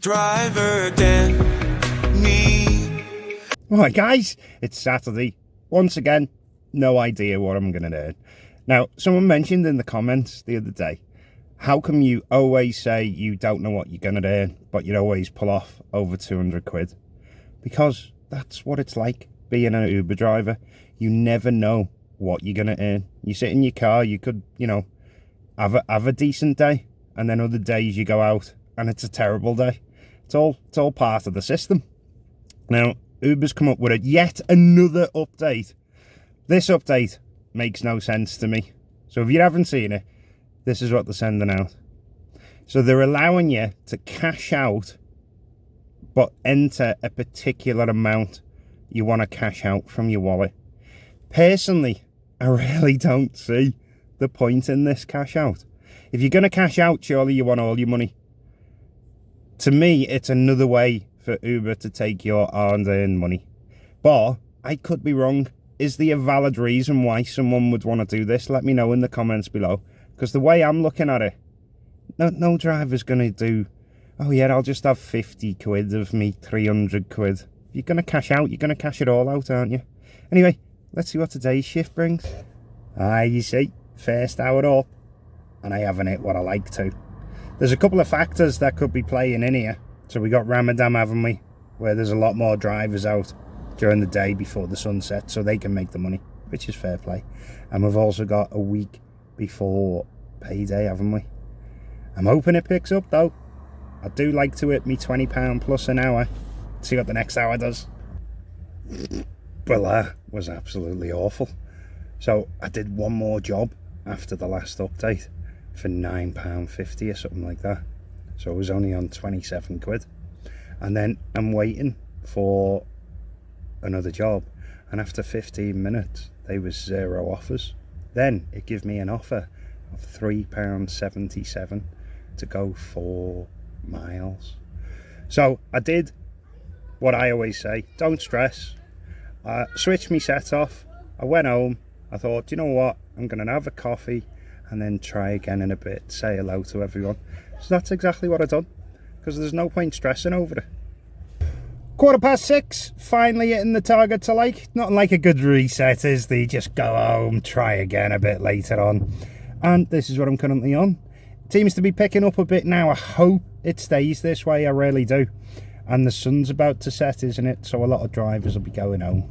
Driver than me. Alright guys, it's Saturday. Once again, no idea what I'm going to earn. Now, someone mentioned in the comments the other day, how come you always say you don't know what you're going to earn, but you always pull off over 200 quid? Because that's what it's like being an Uber driver. You never know what you're going to earn. You sit in your car, you could, have a decent day, and then other days you go out and it's a terrible day. It's all part of the system. Now, Uber's come up with yet another update. This update makes no sense to me. So if you haven't seen it, this is what they're sending out. So they're allowing you to cash out, but enter a particular amount you want to cash out from your wallet. Personally, I really don't see the point in this cash out. If you're going to cash out, surely you want all your money. To me, it's another way for Uber to take your hard-earned money. But I could be wrong. Is there a valid reason why someone would want to do this? Let me know in the comments below. Because the way I'm looking at it, no driver's going to do, oh yeah, I'll just have 50 quid of me 300 quid. If you're going to cash out, you're going to cash it all out, aren't you? Anyway, let's see what today's shift brings. You see, first hour up, and I haven't hit what I like to. There's a couple of factors that could be playing in here. So we got Ramadan, haven't we? Where there's a lot more drivers out during the day before the sun sets, so they can make the money, which is fair play. And we've also got a week before payday, haven't we? I'm hoping it picks up though. I do like to hit me £20 plus an hour. See what the next hour does. Well, that was absolutely awful. So I did one more job after the last update for £9.50 or something like that. So I was only on 27 quid. And then I'm waiting for another job. And after 15 minutes, they was 0 offers. Then it gave me an offer of £3.77 to go 4 miles. So I did what I always say, don't stress. I switched my set off. I went home. I thought, you know what? I'm going to have a coffee and then try again in a bit, say hello to everyone. So that's exactly what I've done, because there's no point stressing over it. 6:15, finally hitting the target to like. Nothing like a good reset, is there? You just go home, try again a bit later on. And this is what I'm currently on. It seems to be picking up a bit now. I hope it stays this way, I really do. And the sun's about to set, isn't it? So a lot of drivers will be going home.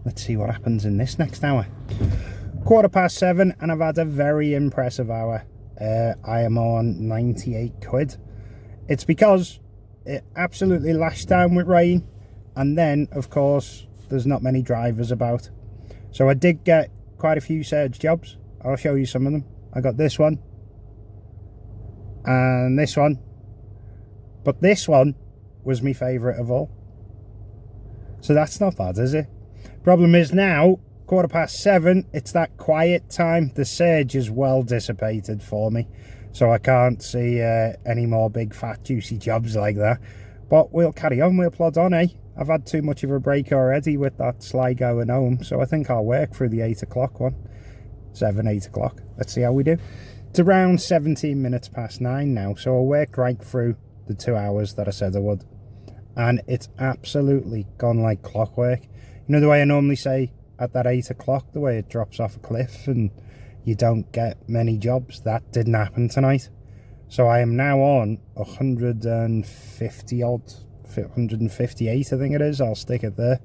Let's see what happens in this next hour. 7:15, and I've had a very impressive hour. I am on 98 quid. It's because it absolutely lashed down with rain, and then of course there's not many drivers about. So I did get quite a few surge jobs. I'll show you some of them. I got this one and this one, but this one was my favourite of all. So that's not bad, is it? Problem is now 7:15, it's that quiet time. The surge is well dissipated for me, so I can't see any more big fat juicy jobs like that. But we'll carry on, we'll plod on, eh? I've had too much of a break already with that Sly going home, so I think I'll work through the 8 o'clock one. 8 o'clock. Let's see how we do. It's around 17 minutes past 9 now, so I'll work right through the 2 hours that I said I would. And it's absolutely gone like clockwork. You know the way I normally say at that 8 o'clock, the way it drops off a cliff and you don't get many jobs? That didn't happen tonight. So I am now on 150 odd, 158 I think it is. I'll stick it there.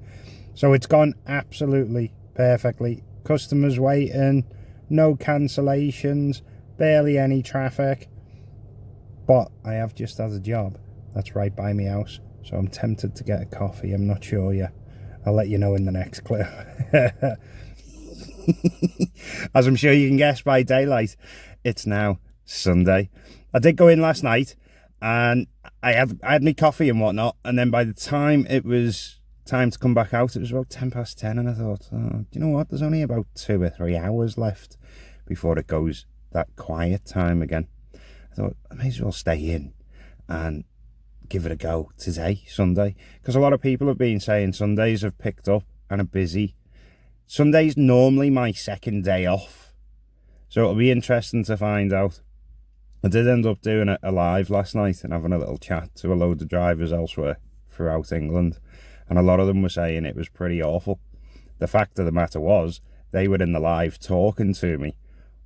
So it's gone absolutely perfectly. Customers waiting, no cancellations, barely any traffic. But I have just had a job that's right by my house, so I'm tempted to get a coffee. I'm not sure yet. I'll let you know in the next clip. As I'm sure you can guess by daylight, it's now Sunday. I did go in last night and I had my coffee and whatnot, and then by the time it was time to come back out, it was about 10:10, and I thought, oh, you know what, there's only about 2 or 3 hours left before it goes that quiet time again. I thought I may as well stay in and give it a go today, Sunday, because a lot of people have been saying Sundays have picked up and are busy. Sunday's normally my second day off, so it'll be interesting to find out I did end up doing a live last night and having a little chat to a load of drivers elsewhere throughout England, and a lot of them were saying it was pretty awful. The fact of the matter was, they were in the live talking to me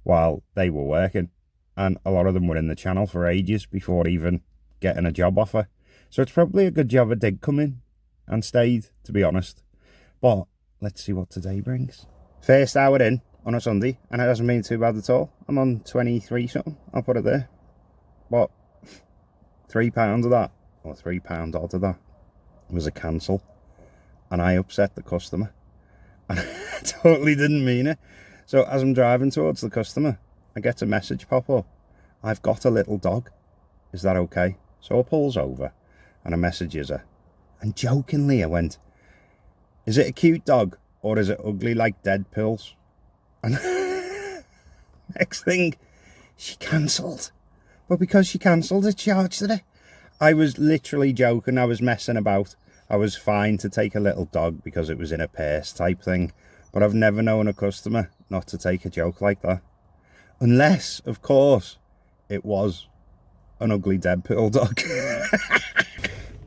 while they were working, and a lot of them were in the channel for ages before even getting a job offer. So it's probably a good job I did come in and stayed, to be honest. But let's see what today brings. First hour in on a Sunday, and it hasn't been too bad at all. I'm on 23 something, I'll put it there. But £3 of that, or £3 odd of that, was a cancel, and I upset the customer, and I totally didn't mean it. So as I'm driving towards the customer, I get a message pop up: "I've got a little dog, is that okay?" So I pulls over and I messages her, and jokingly I went, "Is it a cute dog, or is it ugly like dead pills?" And next thing, she cancelled. But because she cancelled, I charged her. I was literally joking, I was messing about. I was fine to take a little dog because it was in a purse type thing. But I've never known a customer not to take a joke like that. Unless, of course, it was an ugly dead pill dog.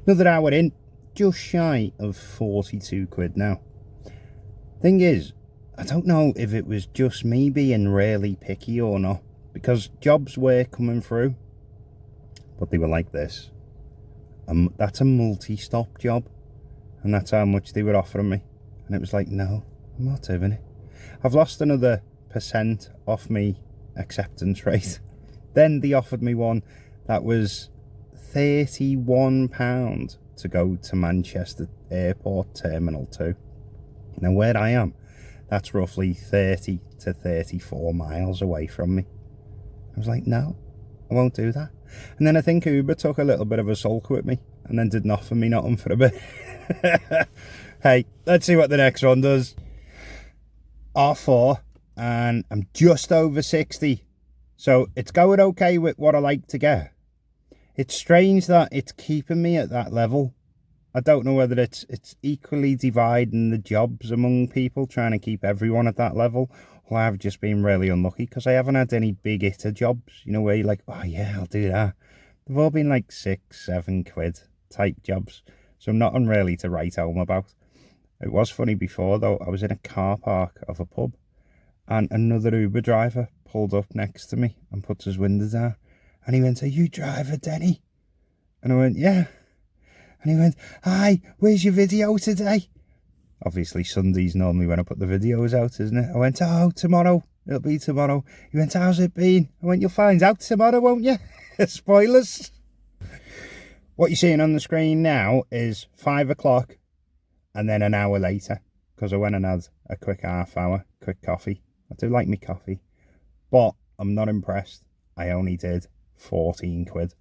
Another hour in, just shy of 42 quid now. Thing is, I don't know if it was just me being really picky or not, because jobs were coming through, but they were like this. That's a multi-stop job, and that's how much they were offering me. And it was like, no, I'm not doing it. I've lost another % off me acceptance rate. Then they offered me one that was £31 to go to Manchester Airport Terminal 2. Now where I am, that's roughly 30 to 34 miles away from me. I was like, no, I won't do that. And then I think Uber took a little bit of a sulk with me and then didn't offer me nothing for a bit. Hey, let's see what the next one does. R4, and I'm just over 60. So it's going okay with what I like to get. It's strange that it's keeping me at that level. I don't know whether it's equally dividing the jobs among people, trying to keep everyone at that level, or I've just been really unlucky because I haven't had any big hitter jobs, you know, where you're like, oh yeah, I'll do that. They've all been like 6, 7 quid type jobs, so nothing really to write home about. It was funny before though, I was in a car park of a pub and another Uber driver pulled up next to me and put his window down, and he went, "Are you driver Denny?" And I went, "Yeah." And he went, "Hi, where's your video today?" Obviously Sundays normally when I put the videos out, isn't it? I went, "Oh, tomorrow, it'll be tomorrow." He went, "How's it been?" I went, "You'll find out tomorrow, won't you?" Spoilers. What you're seeing on the screen now is 5 o'clock and then an hour later, because I went and had a quick half hour, quick coffee. I do like me coffee, but I'm not impressed. I only did 14 quid.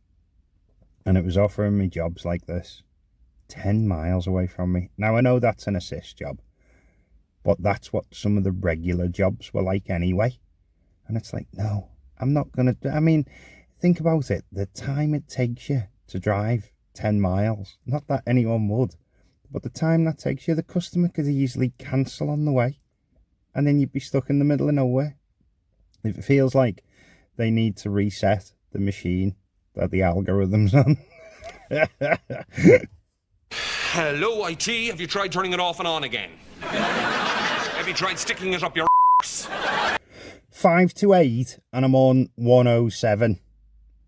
And it was offering me jobs like this 10 miles away from me. Now I know that's an assist job, but that's what some of the regular jobs were like anyway. And it's like, no, I'm not gonna. I mean, think about it, the time it takes you to drive 10 miles, not that anyone would, but the time that takes you, the customer could easily cancel on the way, and then you'd be stuck in the middle of nowhere. It feels like they need to reset the machine that the algorithm's on. Hello, IT. Have you tried turning it off and on again? Have you tried sticking it up your arse? 5 to 8, and I'm on 107.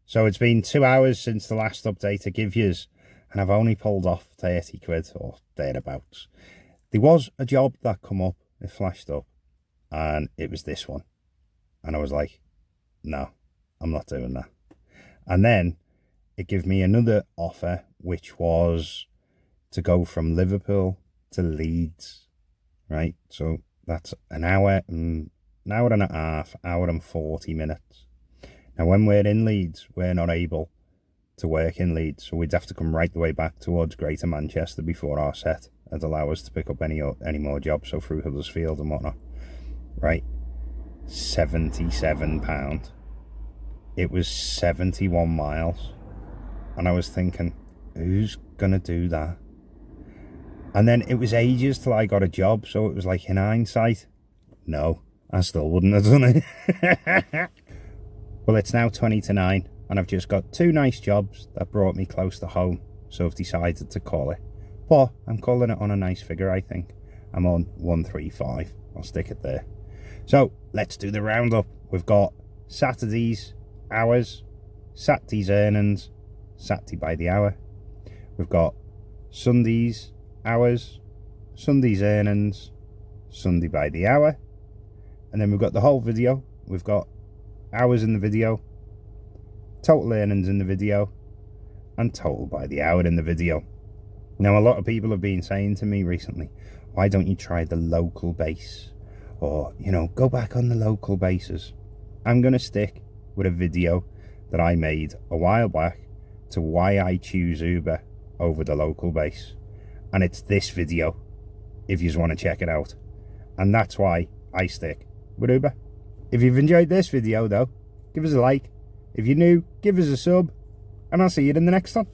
So it's been 2 hours since the last update I give yous, and I've only pulled off 30 quid or thereabouts. There was a job that come up, it flashed up, and it was this one. And I was like, no, I'm not doing that. And then it gave me another offer, which was to go from Liverpool to Leeds, right? So that's an hour and a half, hour and 40 minutes. Now, when we're in Leeds, we're not able to work in Leeds, so we'd have to come right the way back towards Greater Manchester before our set and allow us to pick up any more jobs, so through Huddersfield and whatnot. Right, £77. It was 71 miles, and I was thinking, who's gonna do that? And then it was ages till I got a job, so it was like, in hindsight, no, I still wouldn't have done it. Well, it's now 20 to 9 and I've just got 2 nice jobs that brought me close to home, so I've decided to call it. But I'm calling it on a nice figure, I think. I'm on 135. I'll stick it there. So let's do the roundup. We've got Saturday's hours, Saturday's earnings, Saturday by the hour. We've got Sunday's hours, Sunday's earnings, Sunday by the hour. And then we've got the whole video. We've got hours in the video, total earnings in the video, and total by the hour in the video. Now, a lot of people have been saying to me recently, why don't you try the local base? Or, you know, go back on the local bases. I'm going to stick with a video that I made a while back to why I choose Uber over the local base. And it's this video, if you just want to check it out. And that's why I stick with Uber. If you've enjoyed this video though, give us a like. If you're new, give us a sub. And I'll see you in the next one.